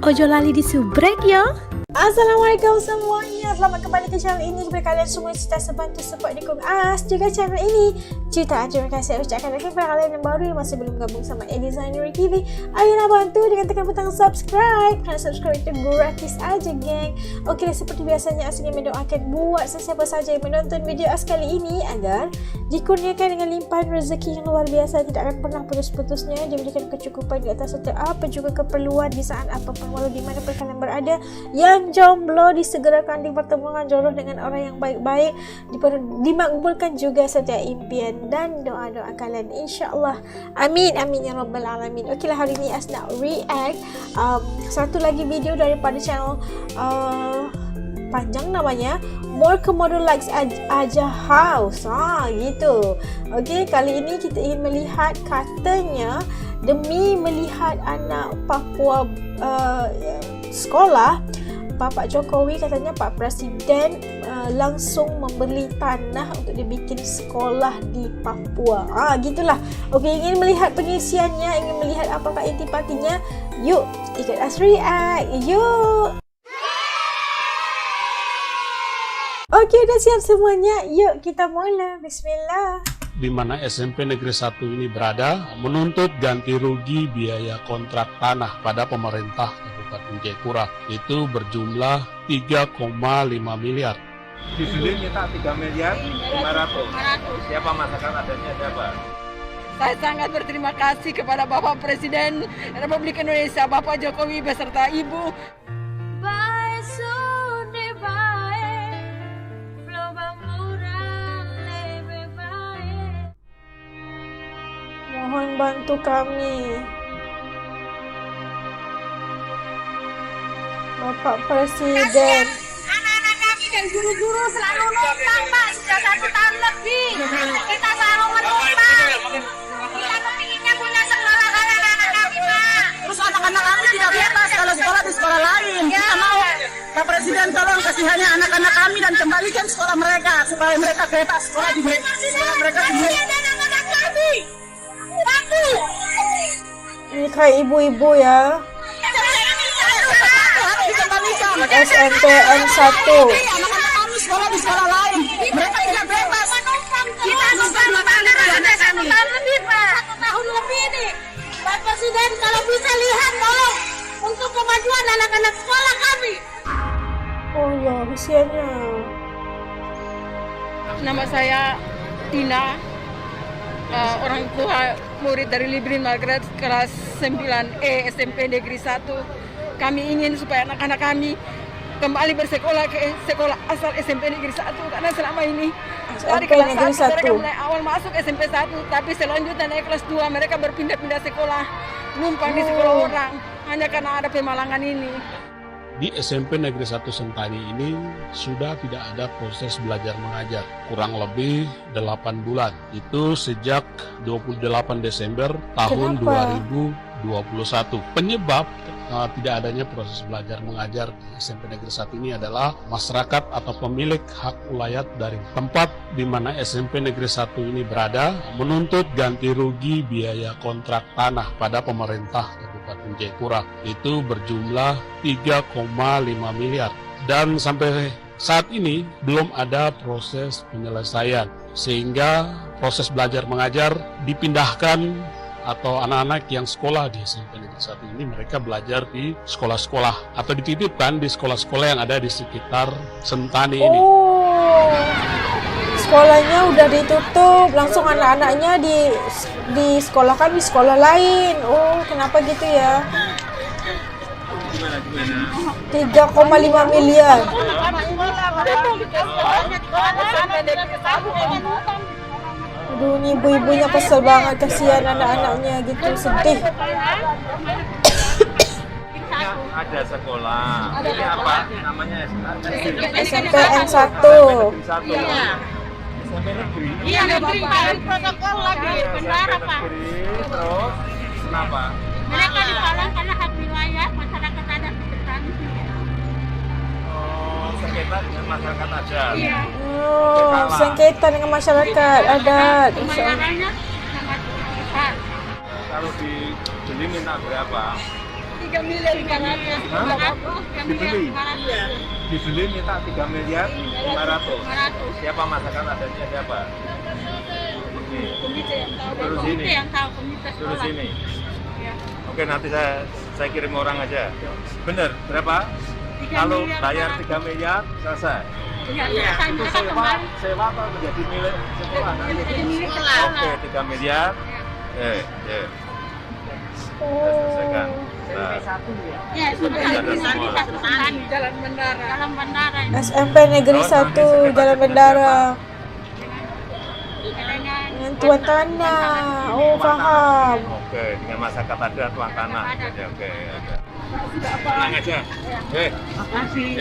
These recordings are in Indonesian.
Ojo lali disubrek ya. Assalamualaikum semuanya, selamat kembali ke channel ini. Kepada kalian semua yang sudah bantu support dukung juga channel ini, jutaan terima kasih ucapkan lagi kepada kalian yang baru yang masih belum gabung sama Designer TV. Ayolah bantu dengan tekan butang subscribe, karena subscribe itu gratis aja geng. Oke, seperti biasanya Asli mendoakan buat sesiapa saja yang menonton video kali ini agar dikurniakan dengan limpahan rezeki yang luar biasa, tidak akan pernah putus-putusnya, diberikan kecukupan di atas setiap apa juga keperluan di saat apapun walau di mana kalian berada. Yang jomblo disegerakan dipertemukan jodoh dengan orang yang baik-baik, dimakbulkan juga setiap impian dan doa-doa kalian, insyaallah. Amin amin ya rabbal alamin. Okey lah, hari ini Asna react satu lagi video daripada channel panjang namanya More Komodo Likes Aja House gitu. Okey, kali ini kita ingin melihat, katanya demi melihat anak Papua sekolah, Pak Jokowi katanya Pak Presiden langsung membeli tanah untuk dibikin sekolah di Papua. Gitulah. Okey, ingin melihat pengisiannya, ingin melihat apakah intipatinya. Yuk, ikut us react. Yuk. Okey, udah siap semuanya. Yuk kita mula. Bismillah. Di mana SMP Negeri 1 ini berada, menuntut ganti rugi biaya kontrak tanah pada pemerintah Kabupaten Jayapura. Itu berjumlah 3,5 miliar. Di sini minta 3 miliar 500. Siapa masyarakat adanya siapa? Saya sangat berterima kasih kepada Bapak Presiden Republik Indonesia, Bapak Jokowi beserta Ibu. Mohon bantu kami, Bapak Presiden. Anak-anak kami dan guru-guru selalu numpang, Pak. Sudah 1 tahun lebih kita selalu menumpang. Kita kepinginnya punya sekolah kayak anak-anak kami, Pak. Terus anak-anak kami tidak bebas kalau sekolah di sekolah lain. Kita mau Pak Presiden tolong kasihannya anak-anak kami dan kembalikan sekolah mereka supaya mereka bebas sekolah di mereka sendiri. Ini kayak ibu-ibu ya. SMPN 1. Anak-anak kami sekolah di sekolah lain. Mereka tidak bebas. Kita numpang sudah 1 tahun lebih, Pak. 1 tahun lebih ini. Pak Presiden kalau bisa lihat tolong untuk kemajuan anak-anak sekolah kami. Oh ya, kesiannya. Nama saya Tina, orang tua murid dari Librin Margaret kelas 9E SMP Negeri 1. Kami ingin supaya anak-anak kami kembali bersekolah ke sekolah asal SMP Negeri 1, karena selama ini dari kelas 1 mereka mulai awal masuk SMP 1, tapi selanjutnya naik kelas 2 mereka berpindah-pindah sekolah, numpang di sekolah orang hanya karena ada pemalangan ini. Di SMP Negeri 1 Sentani ini sudah tidak ada proses belajar mengajar, kurang lebih 8 bulan. Itu sejak 28 Desember tahun 2021. Penyebab tidak adanya proses belajar mengajar di SMP Negeri 1 ini adalah masyarakat atau pemilik hak ulayat dari tempat di mana SMP Negeri 1 ini berada menuntut ganti rugi biaya kontrak tanah pada pemerintah Kabupaten Jayapura. Itu berjumlah 3,5 miliar. Dan sampai saat ini belum ada proses penyelesaian, sehingga proses belajar mengajar dipindahkan, atau anak-anak yang sekolah di SMP Negeri 1 ini mereka belajar di sekolah-sekolah atau dititipkan di sekolah-sekolah yang ada di sekitar Sentani ini. Oh, sekolahnya udah ditutup, langsung anak-anaknya di sekolahkan di sekolah lain. Oh, kenapa gitu ya? 3,5 miliar. Aduh, ini ibu-ibunya kesel banget, kasihan anak-anaknya gitu, sedih. Ada sekolah. Ini apa namanya? SMPN 1. Iya. SMP negeri. Iya, negeri paling protokol lagi. Benar, Pak. Terus kenapa? Mereka ditolong karena hak wilayah masyarakat adat sekitar. Sengketa dengan masyarakat adat. Iya. Oh, sengketa dengan masyarakat adat. Pembayarannya sangat besar. Kalau dibeli minta berapa? 3 miliar 500. Hah? Dibeli minta 3 miliar 500. Siapa masakan adanya siapa? Ini. Komite yang tahu. Terus ini. komite Terus sekolah. ini. Ya. Oke, nanti saya kirim orang aja. Bener, berapa? 3 Kalau miliar bayar 3 miliar selesai. Iya, Itu sewa apa menjadi milik sekolah? Jadi milik sekolah. Oke, 3 miliar. Selesaikan. Nah, Ya, sudah Ada di semua. satu Sentani. Jalan Bendara. Dalam bandara ini. SMP Negeri 1 Jalan Bendara. Dengan tuan tanah. Oh, paham. Oke, dengan masyarakat ada tuan tanah. Oke, ada. Tenang aja. Sama. Kasih.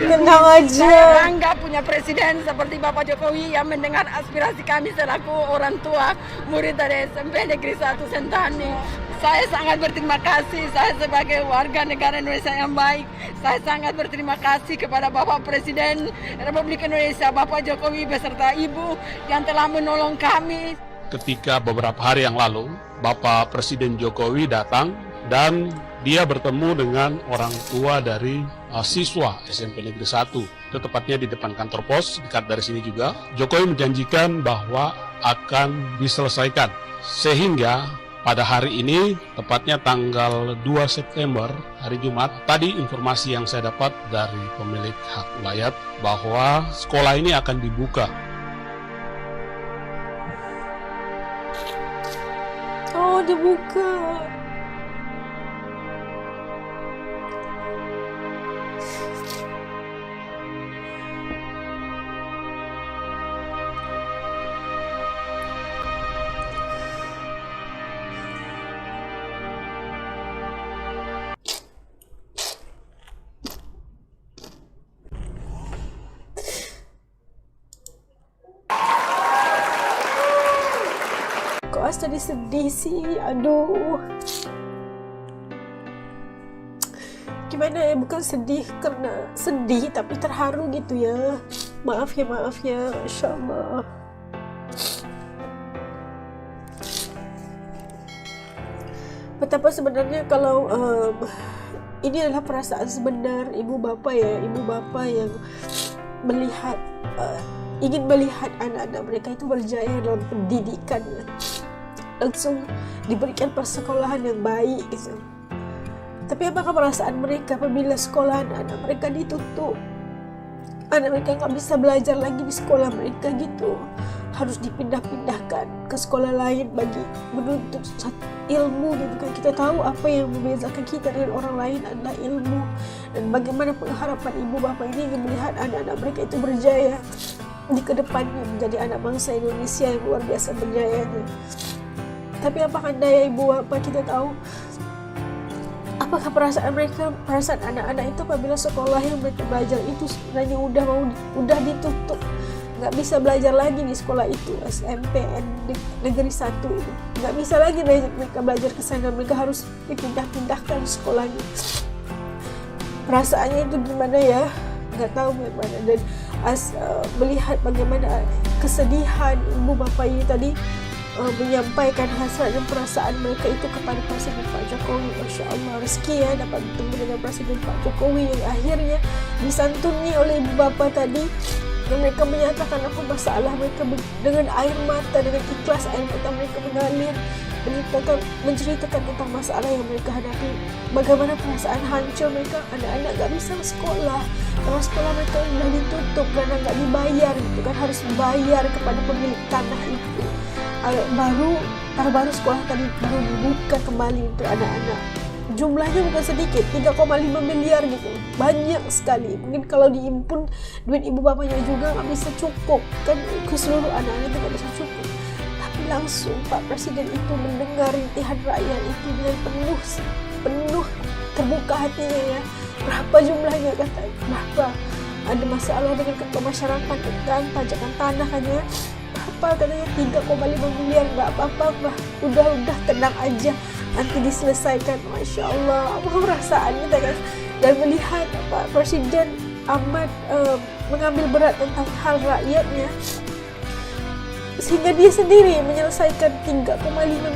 Tenang aja. Bangga punya presiden seperti Bapak Jokowi yang mendengar aspirasi kami selaku orang tua murid dari SMP Negeri 1 Sentani. Saya sangat berterima kasih, saya sebagai warga negara Indonesia yang baik, saya sangat berterima kasih kepada Bapak Presiden Republik Indonesia, Bapak Jokowi beserta Ibu yang telah menolong kami. Ketika beberapa hari yang lalu, Bapak Presiden Jokowi datang dan dia bertemu dengan orang tua dari siswa SMP Negeri 1. Itu tepatnya di depan kantor pos, dekat dari sini juga. Jokowi menjanjikan bahwa akan diselesaikan. Sehingga pada hari ini, tepatnya tanggal 2 September, hari Jumat, tadi informasi yang saya dapat dari pemilik hak ulayat bahwa sekolah ini akan dibuka. Oh, dibuka. Kok jadi sedih sih? Aduh. Gimana ya, bukan sedih karena sedih tapi terharu gitu ya. Maaf ya, Insya Allah. Betapa sebenarnya kalau ini adalah perasaan sebenar ibu bapak yang melihat ingin melihat anak-anak mereka itu berjaya dalam pendidikannya, langsung diberikan persekolahan yang baik gitu. Tapi apakah perasaan mereka apabila sekolah anak mereka ditutup, anak mereka nggak bisa belajar lagi di sekolah mereka gitu, harus dipindah-pindahkan ke sekolah lain bagi menuntut ilmu gitu kan. Kita tahu apa yang membedakan kita dengan orang lain adalah ilmu, dan bagaimana pengharapan ibu bapak ini ingin melihat anak-anak mereka itu berjaya di kedepannya menjadi anak bangsa Indonesia yang luar biasa berjayanya. Tapi apakah daya ibu bapak kita tahu apakah perasaan anak-anak itu apabila sekolah yang mereka belajar itu sebenarnya udah ditutup, nggak bisa belajar lagi di sekolah itu, SMP Negeri 1 itu nggak bisa lagi mereka belajar ke sana, mereka harus dipindah-pindahkan sekolahnya. Perasaannya itu gimana ya, nggak tahu bagaimana. Dan melihat bagaimana kesedihan ibu bapak ini tadi menyampaikan hasrat dan perasaan mereka itu kepada Presiden Pak Jokowi. Masya Allah, rezeki ya dapat bertemu dengan Presiden Pak Jokowi yang akhirnya disantuni oleh ibu bapak tadi. Dan mereka menyatakan apa masalah mereka dengan air mata, dengan ikhlas air mata mereka mengalir, menceritakan tentang masalah yang mereka hadapi. Bagaimana perasaan hancur mereka, anak-anak gak bisa sekolah karena sekolah mereka sudah ditutup karena gak dibayar gitu kan, harus bayar kepada pemilik tanah itu. Baru sekolah tadi baru dibuka kembali untuk anak-anak. Jumlahnya bukan sedikit, 3,5 miliar gitu, banyak sekali. Mungkin kalau diimpun duit ibu bapaknya juga nggak bisa cukup kan, ke seluruh anak-anak itu nggak bisa cukup. Tapi langsung Pak Presiden itu mendengar rintihan rakyat itu dengan penuh terbuka hatinya ya. Berapa jumlahnya katanya, berapa ada masalah dengan ketua masyarakat kan, pajakan tanah kan ya, berapa katanya 3,5 miliar, nggak apa-apa, udah tenang aja, nanti diselesaikan. Masya Allah, apa perasaannya kan? Dan melihat Pak Presiden amat mengambil berat tentang hal rakyatnya, sehingga dia sendiri menyelesaikan 3,5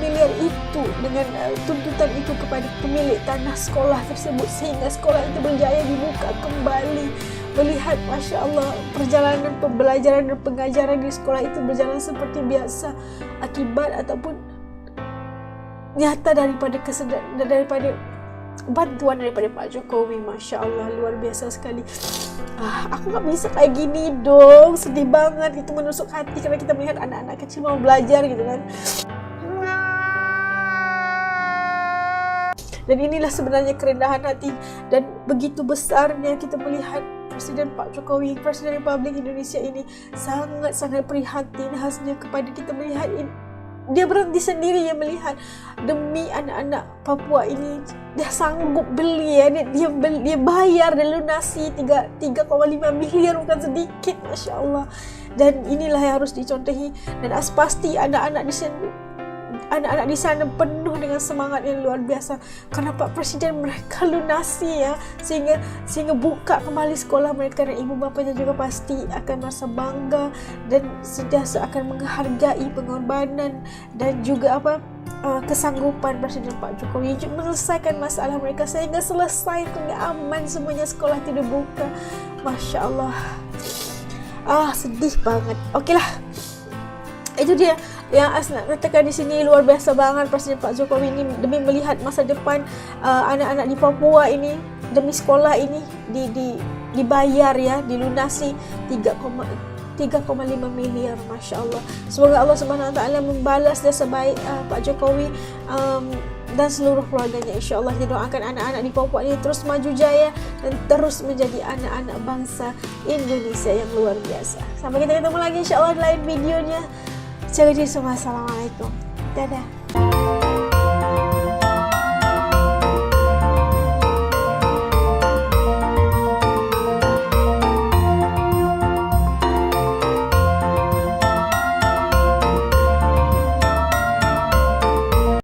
miliar itu dengan tuntutan itu kepada pemilik tanah sekolah tersebut, sehingga sekolah itu berjaya dibuka kembali. Melihat Masya Allah perjalanan pembelajaran dan pengajaran di sekolah itu berjalan seperti biasa akibat ataupun nyata daripada bantuan daripada Pak Jokowi. Masya Allah, luar biasa sekali. Aku gak bisa kayak gini dong, sedih banget, itu menusuk hati karena kita melihat anak-anak kecil mau belajar gitu kan. Dan inilah sebenarnya kerendahan hati dan begitu besarnya kita melihat Presiden Pak Jokowi, Presiden Republik Indonesia ini sangat-sangat prihatin hasilnya kepada kita melihat ini. Dia berhenti sendiri ya melihat demi anak-anak Papua ini, dia sanggup beli ya, dia bayar dan lunasi 3,5 miliar, bukan sedikit, Masya Allah. Dan inilah yang harus dicontohi, dan pasti anak-anak di sana penuh dengan semangat yang luar biasa karena Pak Presiden mereka lunasi ya, sehingga buka kembali sekolah mereka, dan ibu bapanya juga pasti akan merasa bangga dan sentiasa akan menghargai pengorbanan dan juga kesanggupan Presiden Pak Jokowi untuk menyelesaikan masalah mereka sehingga selesai aman semuanya, sekolah tidak buka. Masya Allah, sedih banget. Oke lah, itu dia yang Asna katakan di sini, luar biasa banget Presiden Pak Jokowi ini demi melihat masa depan anak-anak di Papua ini, demi sekolah ini dibayar ya, dilunasi 3,5 miliar. Masya Allah. Semoga Allah Subhanahu Wa Taala membalas jasa baik Pak Jokowi dan seluruh keluarganya. Insya Allah kita doakan anak-anak di Papua ini terus maju jaya dan terus menjadi anak-anak bangsa Indonesia yang luar biasa. Sampai kita ketemu lagi insya Allah di lain videonya. Jaga diri semua. Assalamualaikum. Dadah.